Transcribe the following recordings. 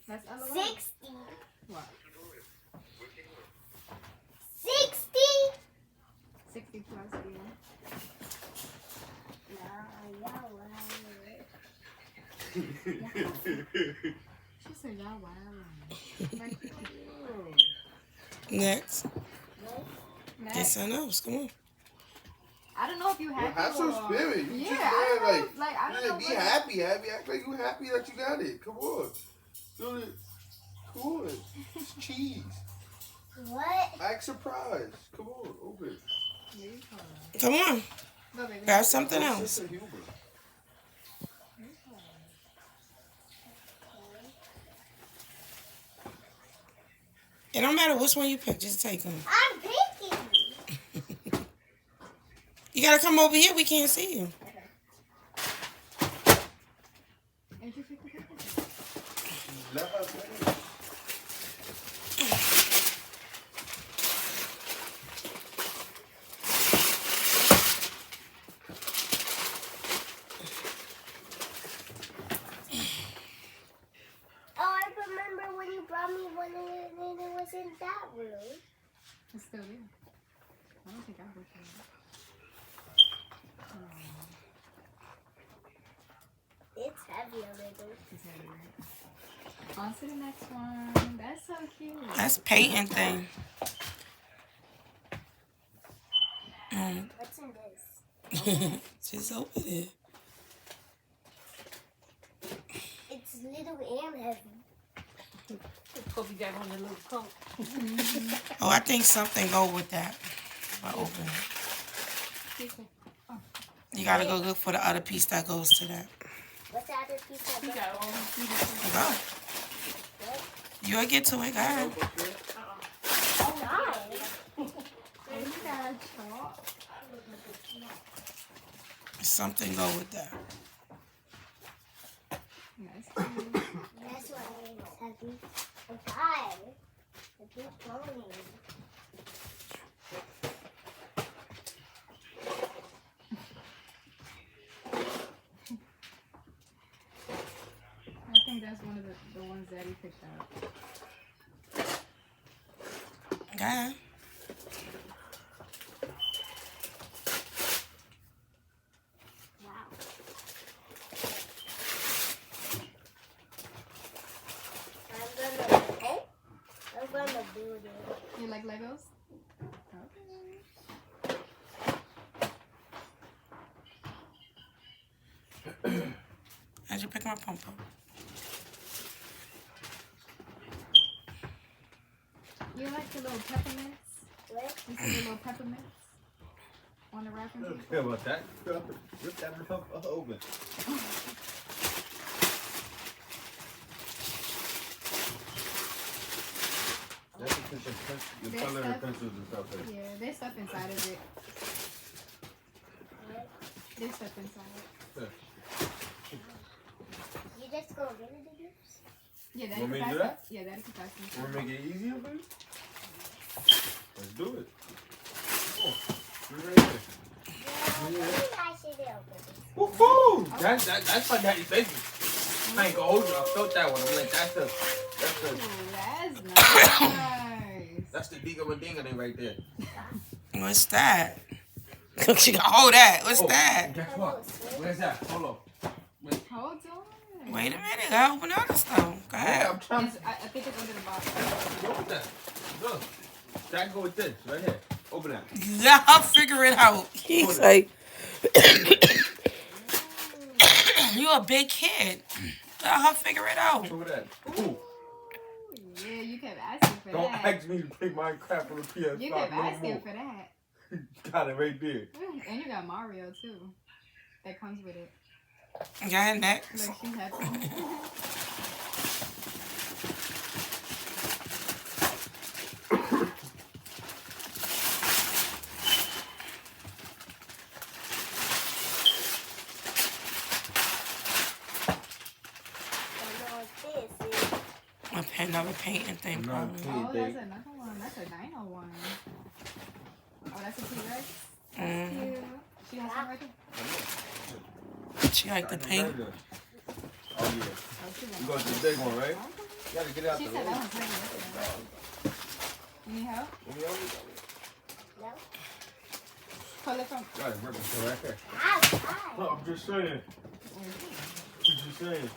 That's 60. What? 60? 60 plus, yeah. She said y'all wild. Like, Next. Next. Get something else. Come on. I don't know if you happy have some or... spirit. You Yeah, just I don't there, know. Like, I don't know. be happy. Act like you happy that you got it. Come on. Do it. Come on. It's cheese. What? Act surprised. Come on. Open. Come on. Go, baby. Grab something else. It don't matter which one you pick. Just take them. I'm picking. You gotta come over here. We can't see you. Let her finish. Oh, I remember when you brought me one and it was in that room. It's still there. I don't think I broke it. It's heavy a little. It's heavy, right? On to the next one. That's so cute. That's painting thing. What's in this? Just open it. It's little and heavy. Hope you got on a little coat. Oh, I think something go with that. If I open it. You gotta go look for the other piece that goes to that. What's the other piece of You it? got all these pieces. Go. You'll get to it. Go ahead. Oh, no. And you got chalk. Something go with that. That's cute. That's why it's heavy. I'm tired. I keep going. I think that's one of the ones that he picked out. Go ahead. Wow. I'm gonna build it. You like Legos? Okay. How'd you pick my pom-pom? You like the little peppermints? What? You see the little peppermints on the wrapping I paper? don't care about that. Rip that motherfucker open. That's the There's color stuff- pencils and stuff there. Yeah, there's stuff inside of it. There's stuff inside. You just go get it, did you? Yeah, that Want me can to do pass that? up. Yeah, that can pass inside. Want to make it easier for you? Let's do it. Come on. You're right there. I should open it. Woohoo! That's my daddy's baby. I ain't gonna hold you. I felt that one. I'm like, that's the diga madinga thing right there. What's that? She got hold that. What's that? Guess what? Where's that? Hold on. Hold on. Wait a minute. I open other stuff. Go Yeah, ahead. I'm trying It's, I think it's under the box. to go with that. Look. That go with this right here. Open that. Let her figure it out. He's like, you a big kid. Let her figure it out. Look at that. Ooh. Yeah, you kept asking for Don't that. ask me to play Minecraft on the PS5 You kept no asking more. for that. Got it right there. And you got Mario too. That comes with it. Go ahead, next. Like she's happy. My pen never painting thing, probably. Oh, that's another one. That's a dino one. Oh, that's a T-Rex? That's cute. She has one right there? She like the paint. Oh, yeah. You go to the big one, right? You gotta get out She the said way. that was heavy yesterday. You need help? No. Pull it from. Got it, right there. Ow, No, ow. I'm just saying. I'm just saying.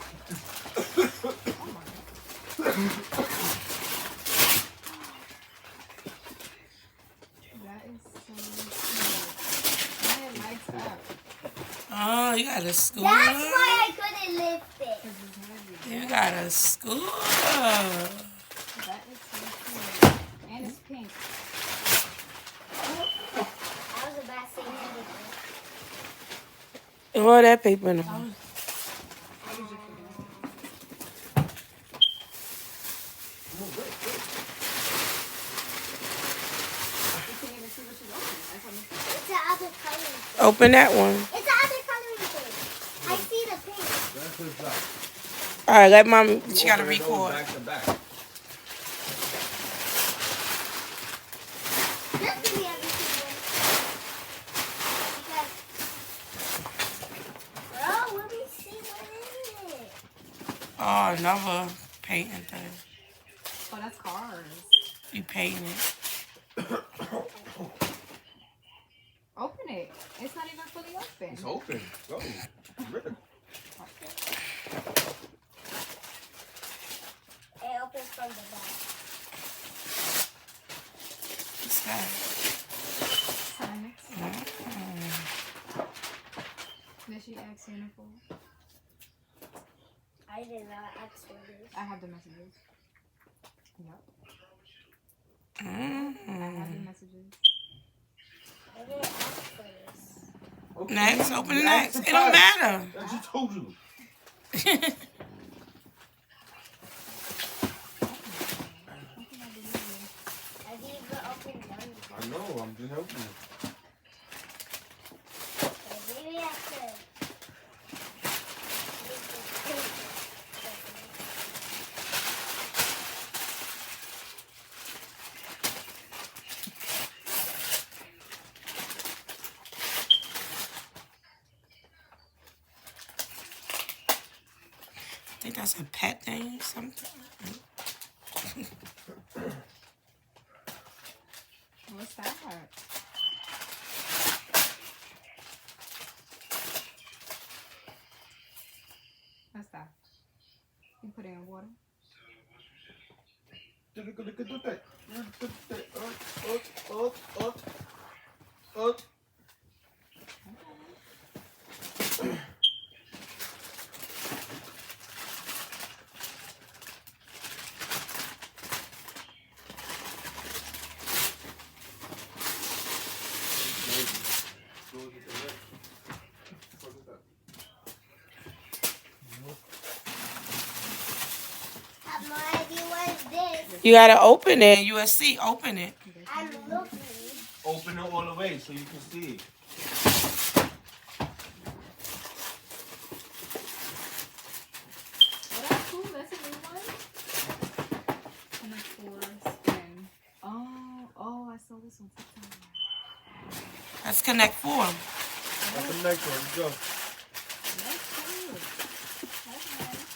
Oh my God. That is so cute. And it lights up Oh, you got a That's scooter. why I couldn't lift it. because it's heavy. You got a scooter. That is so cute. And it's pink. That was a bad thing. Roll that paper in. I was just forgetting. You can't even see what she's opening. That's what makes it. It's the other coloring thing. Open that one. It's the other coloring thing. I see the pink. That's his back. All right, let mom. She got to Open it those record. Back to back. Just give me everything. Because, bro, let me see what is it. Oh, another painting thing. Oh, that's cars. You painting it. Open it. It's not even fully open. It's open. Go. Rip it. It opens from the back. What's that? Timex. Mm. Did she ask Santa for? I did not ask for this. I have the messages. Yep. I Mm. have the messages. I didn't ask for this. Okay. Next, open the You next. asked It don't twice. matter. I just told you. I didn't even open one. I know. I'm just helping you. Maybe I should. I think that's a pet thing or something. What's that? What's that? You put it in water? I have no idea what is this. You gotta open it. USC, open it. I'm looking. Open it all the way so you can see it. Oh, that's cool. That's a new one. And a 4-spin. Oh, I saw this on TikTok. Let's connect 4. That's the next one. Let's go. That's cool. That's nice.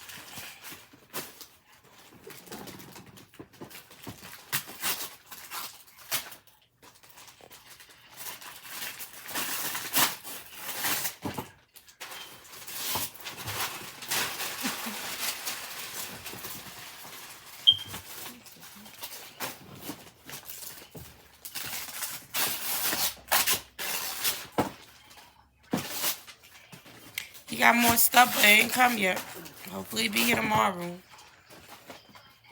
You got more stuff, but it ain't come yet. Hopefully, it be here tomorrow.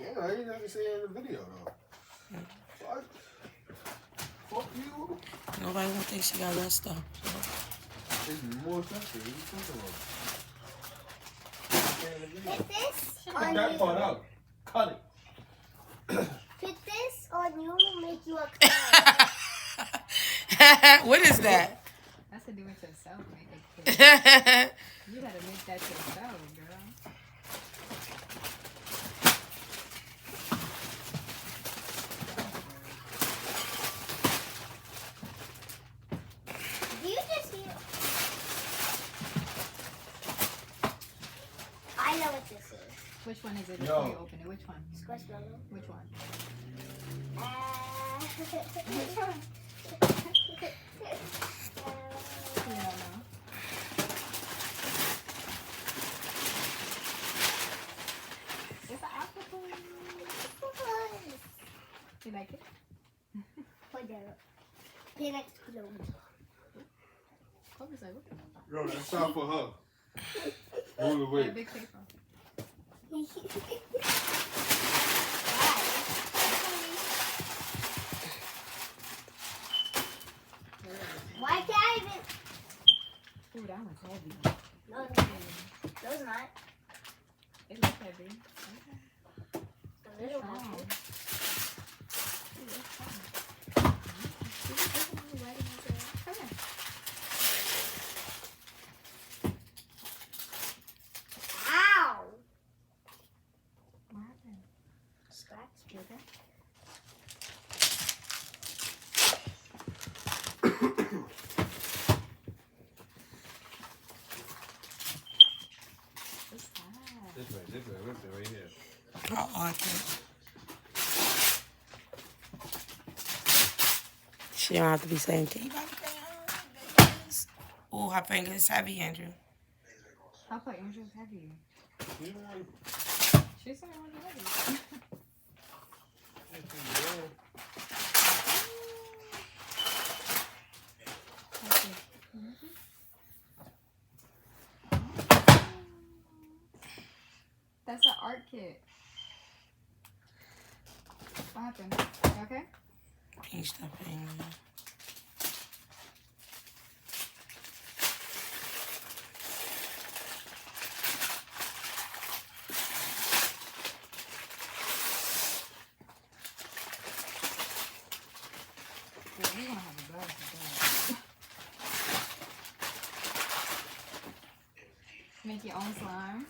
Yeah, I ain't never say it in the video though. Fuck. Fuck you. Nobody won't think she got less stuff. There's more stuff here. What are you talking about? Put this Cut on that you. part out. Cut it. Put this on you, make you a clown. What is that? That's to do it yourself, make it clear. That's You gotta make that yourself, girl. Do you just hear? I know what this is. Which one is it Yo. before you open it? Which one? Squishmallow. Which one? Ah. Which one? You don't know. It's an octopus. You like it? Put that Pay next to the Kobe's like, what the Yo, that's not for her. Roll Yeah, away. big paper. Why can't I even? Ooh, that one's heavy. No, it's not. No, it's not. It looks heavy. Okay. A little Strong. heavy. Ooh, that's strong. You can open it right in there. Come here. Ow! What happened? Scratch. You okay? What's that? This way, right here. Oh, I think. She don't have to be saying, can you buy me crayons? Ooh, her finger's heavy, Andrew. I thought yours was heavy. Yeah. She said it was heavy. Okay. That's an art kit. What happened? You okay? Pink stuffing. Yeah, we're gonna have a blast with that. Make your own slime.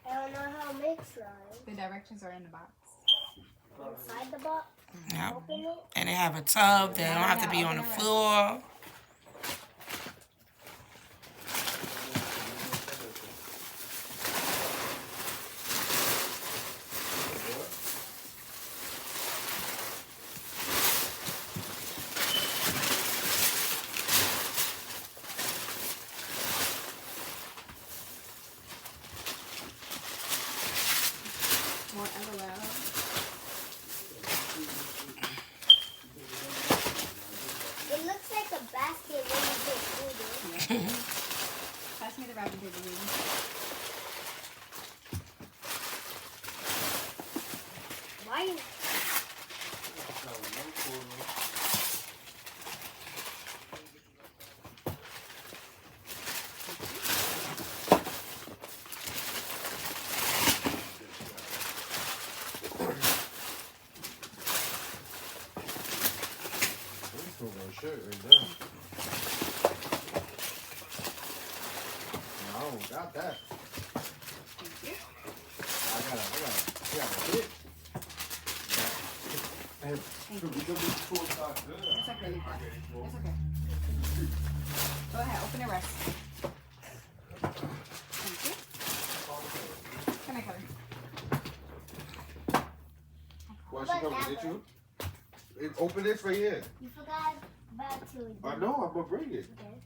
I don't know how to make slime. The directions are in the box. Inside the box. Yeah. Open it. And they have a tub. They don't have to be on the floor. More LOL. It looks like a basket when you get food in. Pass me the wrapping paper, baby. Why you? Shirt right there. No, I don't got that. Thank you. I got a hit. And we can be cool about good. It's okay, Lisa. It's okay. Go ahead, open the rest. Thank you. Come here, Kelly. Why she come to get you? Hey, open this right here. You forgot about to. I know, I'm gonna bring it. Okay.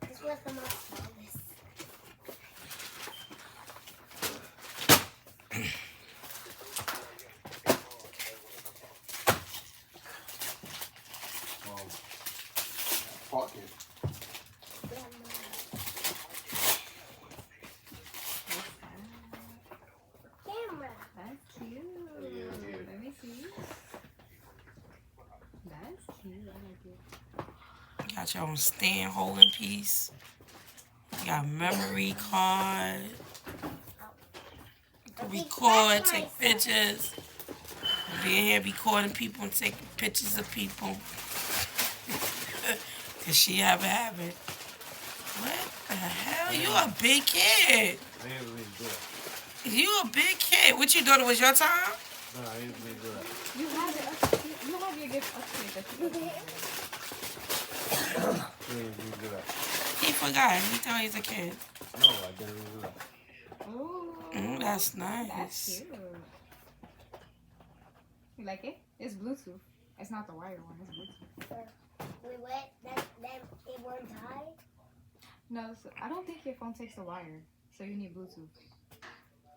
This was the most smallest. Pocket. Camera. That's cute. Yeah. Let me see. That's cute. I like it. Got your own stand holding piece. You got a memory card. You can record, take pictures. Be in here recording people and taking pictures of people. Cause she have a habit. What the hell? You a big kid. I ain't really do it. You a big kid. What you doing? It was your time? No, I ain't really do it. You have it up. You have your gift up here that you I ain't really do that. He forgot. He thought he's a kid. No, I didn't even know. Ooh. That's That's nice. cute. You like it? It's Bluetooth. It's not the wire one. It's Bluetooth. Wait, what? That it won't die? No, so I don't think your phone takes the wire. So you need Bluetooth.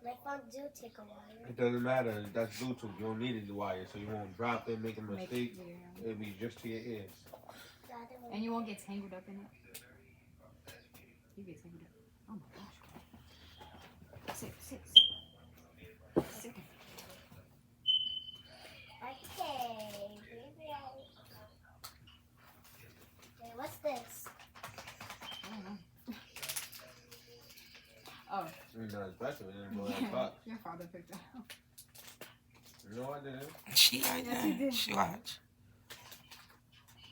My phone do take a while. It doesn't matter. That's Bluetooth. You don't need it to wire, so you won't drop it, make a Make- mistake. yeah. It'll be just to your ears. The other one. And you won't get tangled up in it. You get tangled up. Oh my gosh. Sit. Sit. Okay, baby. Okay, what's this? I don't know. Oh. It's not special. It didn't go in that box. Your father picked it up. No, I didn't. She like Yes, he that. did. She watch.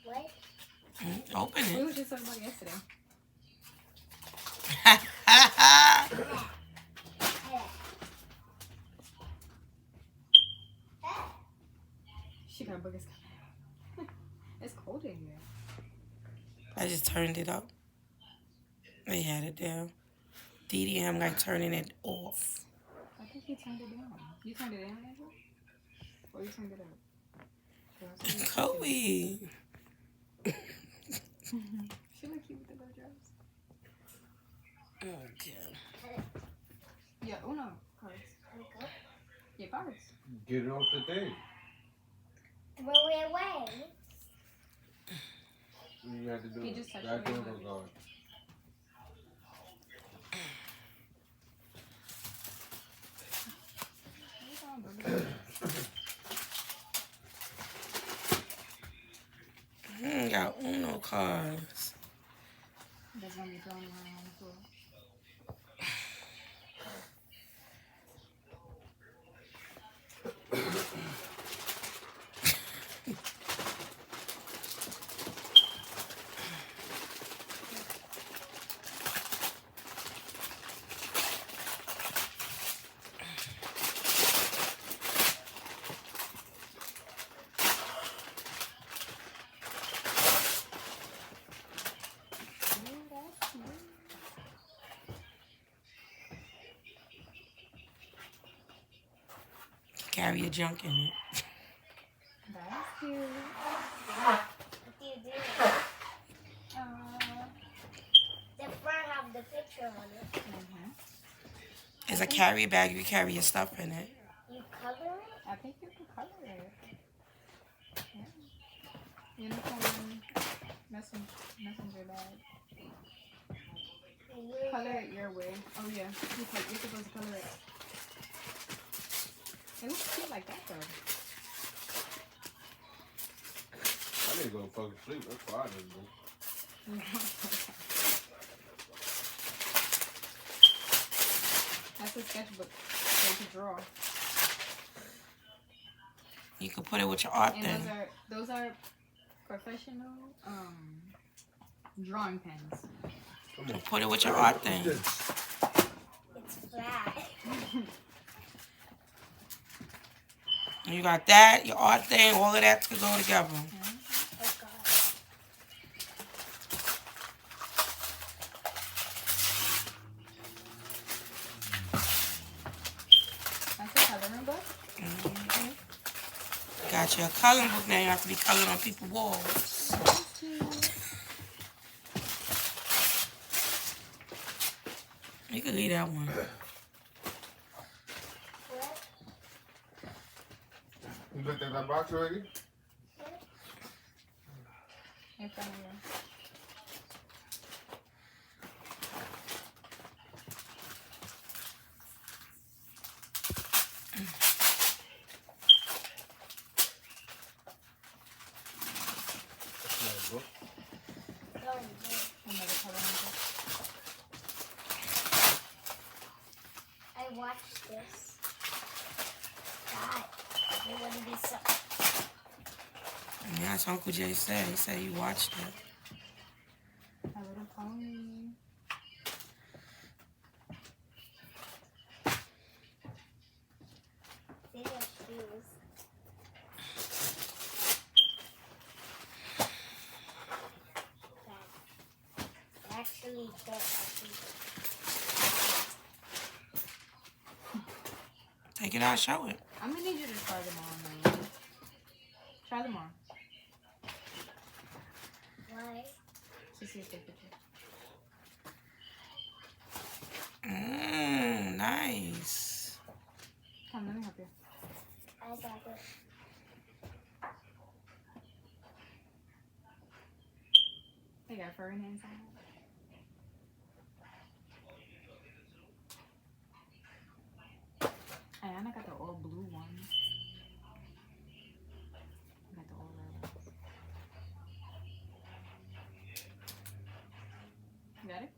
What? Open We it. were just talking about it yesterday. She got boogers coming out. It's cold in here. I just turned it up. They had it down. Dee Dee and him like turning it off. I think you turned it down. You turned it down, Angela? Or you turned it up? Chloe. She look cute with the little dress. Okay. Yeah, Uno cards. Yeah, cards. Get it off the thing. Throw it away. You have to do He it. just touched That's it. what I'm going. Got Uno cards. That's gonna be thrown around on the floor. Carry your junk in it. That's cute. What do you do? The front have the picture on it. It's a carry bag. You carry your stuff in it. You cover it? I think you can color it. Yeah. Unicorn messenger bag. Color it your way. Oh yeah, you're supposed to color it. It looks cute like that though. I need to go fucking sleep. That's why I didn't do. That's a sketchbook so you can draw. You can put it with your art And thing. those are professional drawing pens. Come on. Put it with your art thing. It's flat. You got that, your art thing, all of that to go together. Oh god. That's a coloring book. Got you a coloring book now. You have to be coloring on people's walls. You can leave that one. What? You looked at that box already? In front of you. That's not a book. Going there. Another coloring book. I watched this. God, it wouldn't be so. Yeah, that's what Uncle Jay said. He said you watched it. A Little Pony. They have shoes. That actually He can't. Take it out, show it. I'm gonna need you to try them on, man. Try them on. Why? To see if they fit you. Nice. Come, let me help you. I got it. They got fur in the inside. And I got the all blue one. I got the all red one. You got it?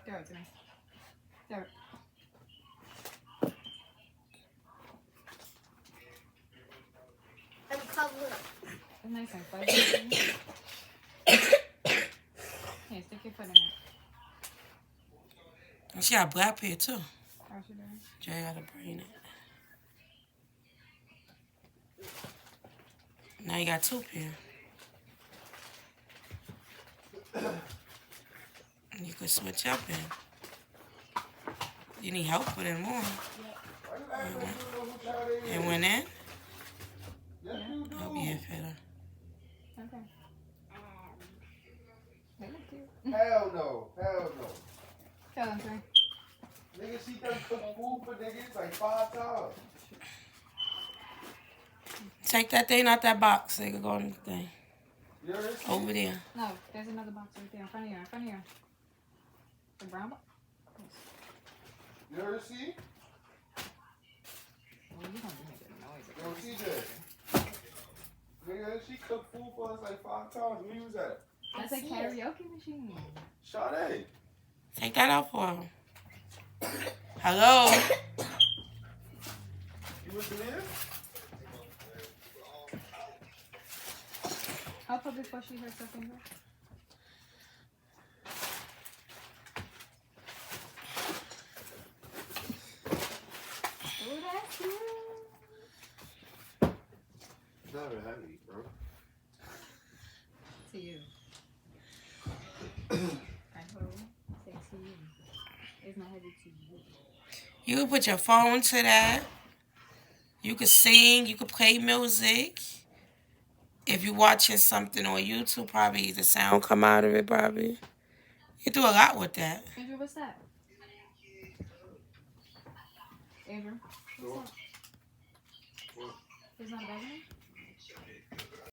Throw it to me. Throw it. I'm covered. It's nice and fuzzy. Here, stick your foot in it. And she got black hair too. How's she doing? Jay gotta braid it. Now you got two pair. And you could switch up in. You need help with it more. It went in? Oh yeah, better. Okay. They look cute. Hell no. Hell no. Tell them to me. Nigga, she done cooked food for niggas like 5 times. Take that thing out that box. They could go in the thing. You heard this? Over there. No, there's another box right there in front of you. In front of you. The brown box? You heard see? Well, you don't make a noise. Yo, CJ. Nigga, she cooked food for us like 5 times. Where you was at? That's a karaoke machine. Sade. Take that out for her. Hello? You was there? Help her before she hurts her finger. Oh, that's cute. Never heavy, bro. To you. I hope. Say to you. It's not heavy to you. You can put your phone to that. You can sing. You can play music. If you're watching something on YouTube, probably the sound come out of it, probably. You do a lot with that. Andrew, what's that? Andrew, what's that? What? It's not a bag?